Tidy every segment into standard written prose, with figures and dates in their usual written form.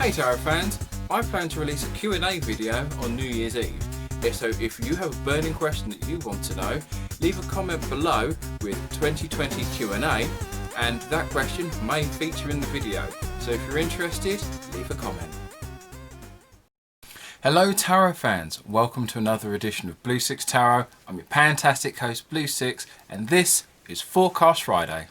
Hey Tarot fans, I plan to release a Q&A video on New Year's Eve. So if you have a burning question that you want to know, leave a comment below with 2020 Q&A and that question may feature in the video. So if you're interested, leave a comment. Hello Tarot fans, welcome to another edition of Blue Sicx Tarot. I'm your fantastic host Blue Sicx and this is Forecast Friday.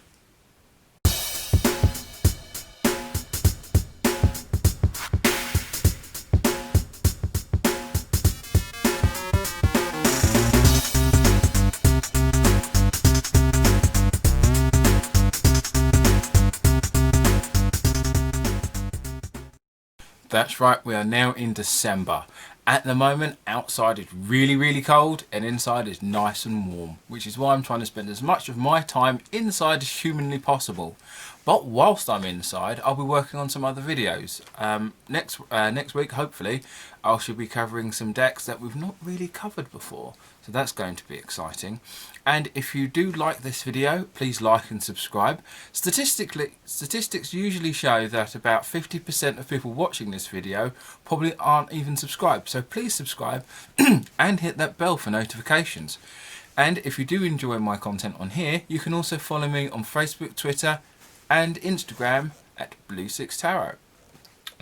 That's right, we are now in December. At the moment, outside is really cold and inside is nice and warm, which is why I'm trying to spend as much of my time inside as humanly possible. But whilst I'm inside, I'll be working on some other videos. Next week, hopefully, I should be covering some decks that we've not really covered before. So that's going to be exciting. And if you do like this video, please like and subscribe. Statistics usually show that about 50% of people watching this video probably aren't even subscribed. So please subscribe and hit that bell for notifications. And if you do enjoy my content on here, you can also follow me on Facebook, Twitter and Instagram at Blue Sicx Tarot.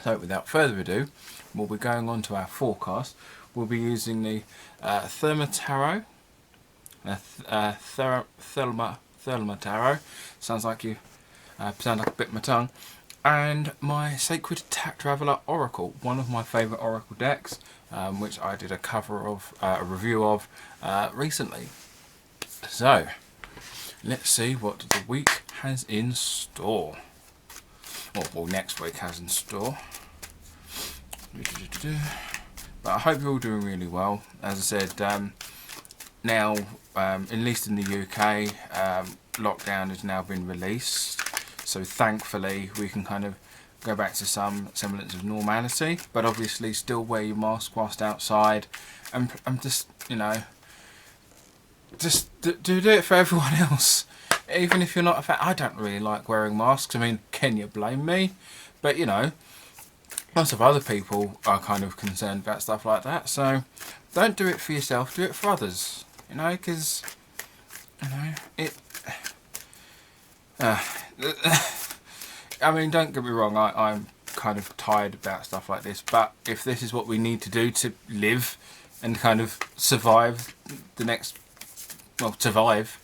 So without further ado, we'll be going on to our forecast. We'll be using the Thelema Tarot. Thelema Tarot. Sounds like you sound like a bit of my tongue. And my Sacred Traveller Oracle, one of my favourite Oracle decks, which I did a cover of, a review of recently. So let's see what the week has in store. Well, next week has in store. But I hope you're all doing really well. As I said, now, at least in the UK, lockdown has now been released. So thankfully, we can kind of go back to some semblance of normality. But obviously, still wear your mask whilst outside. And I'm just, you know, just do it for everyone else. Even if you're not a fan. I don't really like wearing masks. I mean, can you blame me? But, you know, lots of other people are kind of concerned about stuff like that. So don't do it for yourself, do it for others. You know, because, you know, I mean, don't get me wrong, I'm kind of tired about stuff like this. But if this is what we need to do to live and kind of survive the next, well, survive,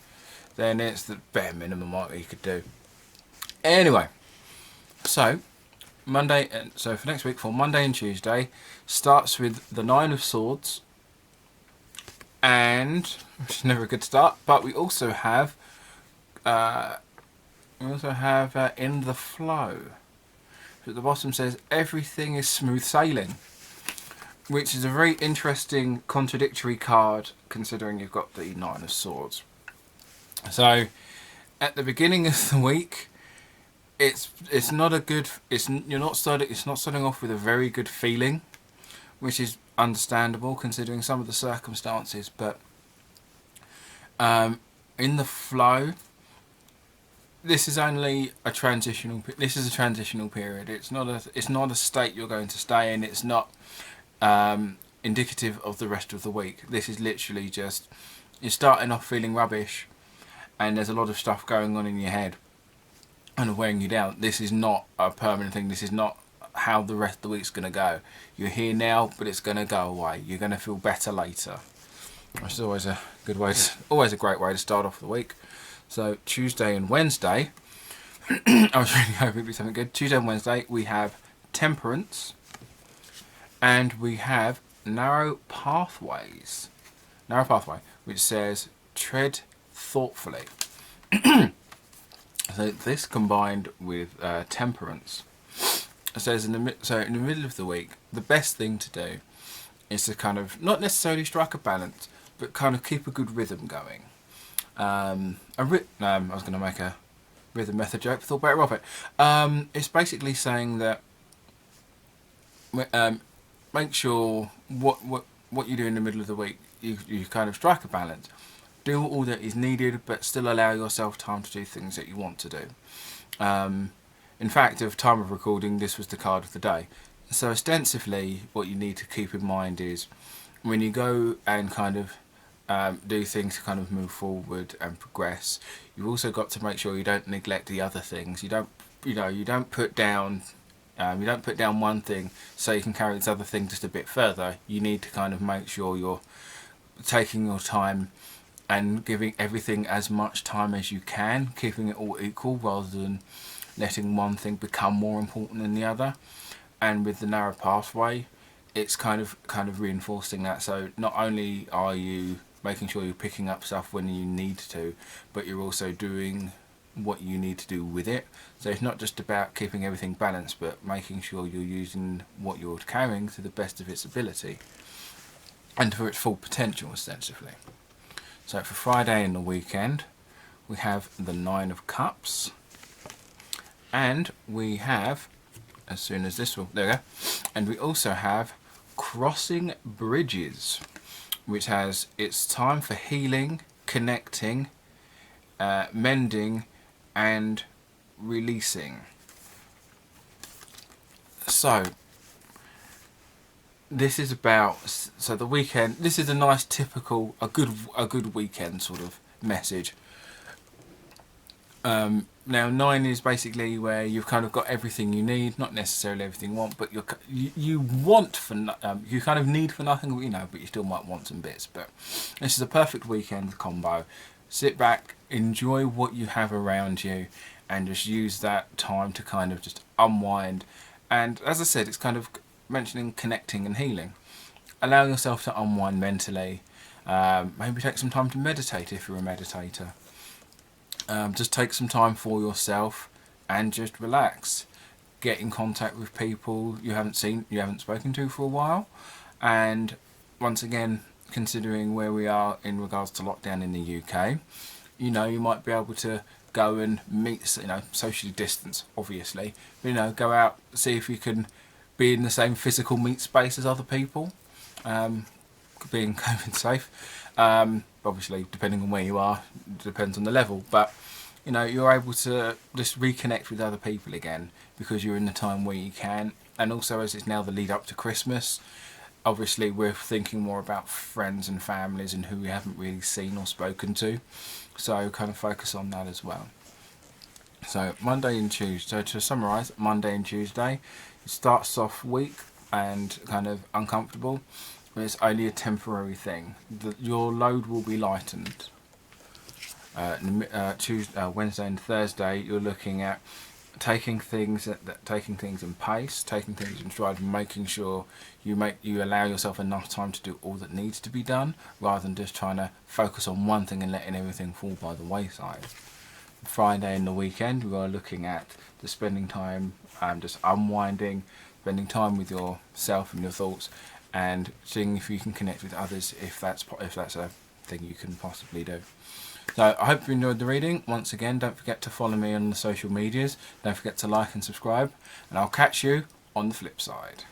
then it's the bare minimum what you could do. Anyway, so so for next week, for Monday and Tuesday, starts with the Nine of Swords, and which is never a good start. But we also have In the Flow. So at the bottom says everything is smooth sailing, which is a very interesting contradictory card considering you've got the Nine of Swords. So at the beginning of the week, it's not starting off with a very good feeling, which is understandable considering some of the circumstances. But in the flow, this is only a transitional. This is a transitional period. It's not a state you're going to stay in. It's not indicative of the rest of the week. This is literally just you're starting off feeling rubbish, and there's a lot of stuff going on in your head and weighing you down. This is not a permanent thing. This is not how the rest of the week's going to go. You're here now, but it's going to go away. You're going to feel better later. Which is always a good way. Always a great way to start off the week. So Tuesday and Wednesday, I was really hoping it'd be something good. Tuesday and Wednesday we have Temperance, and we have Narrow Pathway, which says tread thoughtfully. So this combined with Temperance, it says in the middle of the week, the best thing to do is to kind of not necessarily strike a balance, but kind of keep a good rhythm going. I was going to make a rhythm method joke, but thought better of it. It's basically saying that make sure what you do in the middle of the week, you kind of strike a balance. Do all that is needed, but still allow yourself time to do things that you want to do. In fact, at the time of recording, this was the card of the day. So ostensibly what you need to keep in mind is when you go and kind of do things to kind of move forward and progress, you've also got to make sure you don't neglect the other things. You don't put down one thing so you can carry this other thing just a bit further. You need to kind of make sure you're taking your time and giving everything as much time as you can, keeping it all equal rather than letting one thing become more important than the other. And with the narrow pathway, it's kind of reinforcing that. So not only are you making sure you're picking up stuff when you need to, but you're also doing what you need to do with it. So it's not just about keeping everything balanced, but making sure you're using what you're carrying to the best of its ability and for its full potential, essentially. So for Friday and the weekend, we have the 9 of Cups, and we have, as soon as this will, there we go, and we also have Crossing Bridges, which has it's time for healing, connecting, mending, and releasing. So this is about, so the weekend, this is a nice typical, a good weekend sort of message. Now 9 is basically where you've kind of got everything you need, not necessarily everything you want, but you want for you kind of need for nothing, but you still might want some bits. But this is a perfect weekend combo. Sit back, enjoy what you have around you, and just use that time to kind of just unwind. And as I said, it's kind of mentioning connecting and healing. Allow yourself to unwind mentally. Maybe take some time to meditate if you're a meditator. Just take some time for yourself and just relax. Get in contact with people you haven't spoken to for a while. And once again, considering where we are in regards to lockdown in the UK, you might be able to go and meet, socially distance, obviously, but go out, see if you can be in the same physical meet space as other people, being COVID safe. Obviously, depending on where you are, it depends on the level, but you're able to just reconnect with other people again because you're in the time where you can. And also, as it's now the lead up to Christmas, obviously we're thinking more about friends and families and who we haven't really seen or spoken to, so kind of focus on that as well. So Monday and Tuesday, so to summarise, Monday and Tuesday, it starts off weak and kind of uncomfortable, but it's only a temporary thing. Your load will be lightened. Wednesday and Thursday, you're looking at taking things in pace, taking things in stride, and making sure you allow yourself enough time to do all that needs to be done, rather than just trying to focus on one thing and letting everything fall by the wayside. Friday and the weekend, we are looking at just spending time, just unwinding, spending time with yourself and your thoughts, and seeing if you can connect with others if that's a thing you can possibly do. So I hope you enjoyed the reading. Once again, don't forget to follow me on the social medias. Don't forget to like and subscribe, and I'll catch you on the flip side.